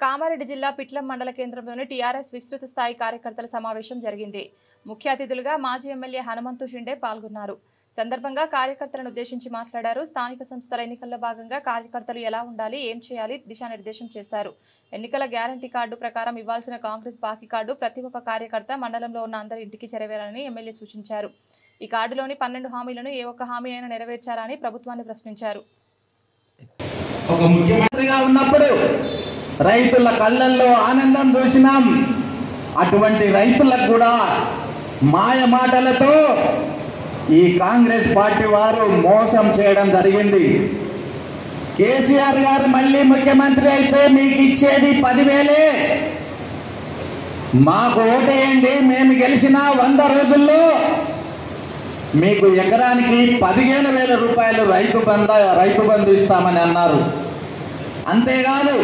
కామారెడ్డి జిల్లా పిట్లం మండల కేంద్రంలోని టీఆర్ఎస్ విస్తృత స్థాయి కార్యకర్తల సమావేశం జరిగింది. ముఖ్య అతిథులుగా మాజీ ఎమ్మెల్యే హనుమంతు షిండే పాల్గొన్నారు. సందర్భంగా కార్యకర్తలను ఉద్దేశించి మాట్లాడారు. స్థానిక సంస్థల ఎన్నికల్లో భాగంగా కార్యకర్తలు ఎలా ఉండాలి, ఏం చేయాలి దిశానిర్దేశం చేశారు. ఎన్నికల గ్యారంటీ కార్డు ప్రకారం ఇవ్వాల్సిన కాంగ్రెస్ బాకీ కార్డు ప్రతి ఒక్క కార్యకర్త మండలంలో ఉన్న అందరి ఇంటికి చేరవేయాలని ఎమ్మెల్యే సూచించారు. ఈ కార్డులోని 12 హామీలను ఏ ఒక్క హామీ అయినా నెరవేర్చారా అని ప్రభుత్వాన్ని ప్రశ్నించారు. ఒక ముఖ్యమంత్రిగా ఉన్నప్పుడు రైతుల కళ్ళల్లో ఆనందం చూసినాం. అటువంటి రైతులకు కూడా మాయ మాటలతో ఈ కాంగ్రెస్ పార్టీ వారు మోసం చేయడం జరిగింది. కేసీఆర్ గారు మళ్ళీ ముఖ్యమంత్రి అయితే మీకు ఇచ్చేది 10,000. మాకు ఓటేయండి, మేము గెలిచిన 100 రోజుల్లో మీకు ఎకరానికి 15,000 రూపాయలు రైతు బంధు ఇస్తామని అన్నారు. అంతేకాదు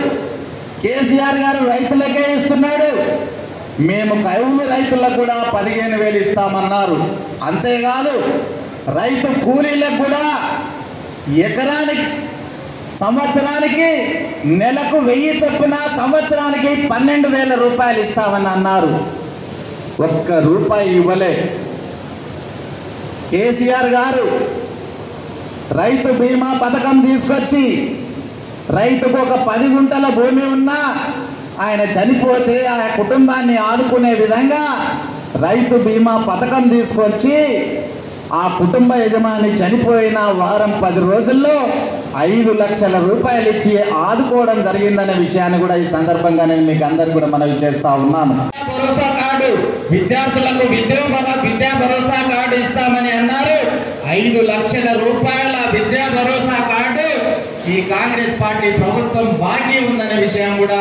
కేసీఆర్ గారు రైతులకే ఇస్తున్నాడు, మేము కౌలు రైతులకు కూడా 15,000 ఇస్తామన్నారు. అంతేకాదు రైతు కూలీలకు కూడా ఎకరానికి సంవత్సరానికి నెలకు 1000 చొప్పున సంవత్సరానికి 12,000 రూపాయలు ఇస్తామని అన్నారు. ఒక్క రూపాయి ఇవ్వలే. కేసీఆర్ గారు రైతు బీమా పథకం తీసుకొచ్చి రైతుకు ఒక 10 గుంటల భూమి ఉన్నా ఆయన చనిపోతే ఆ కుటుంబాన్ని ఆదుకునే విధంగా రైతు బీమా పథకం తీసుకొచ్చి ఆ కుటుంబ యజమాని చనిపోయిన వారం 10 రోజుల్లో 5 లక్షల రూపాయలు ఇచ్చి ఆదుకోవడం జరిగిందనే విషయాన్ని కూడా ఈ సందర్భంగా నేను మీకు అందరికి కూడా మనవి చేస్తా ఉన్నాను. భరోసా కార్డు విద్యార్థులకు విద్యా భరోసా కార్డు ఇస్తామని అన్నారు. 5 లక్షల రూపాయల విద్యా భరోసా కార్డు ఈ కాంగ్రెస్ పార్టీ ప్రభుత్వం బాకీ ఉందనే విషయం కూడా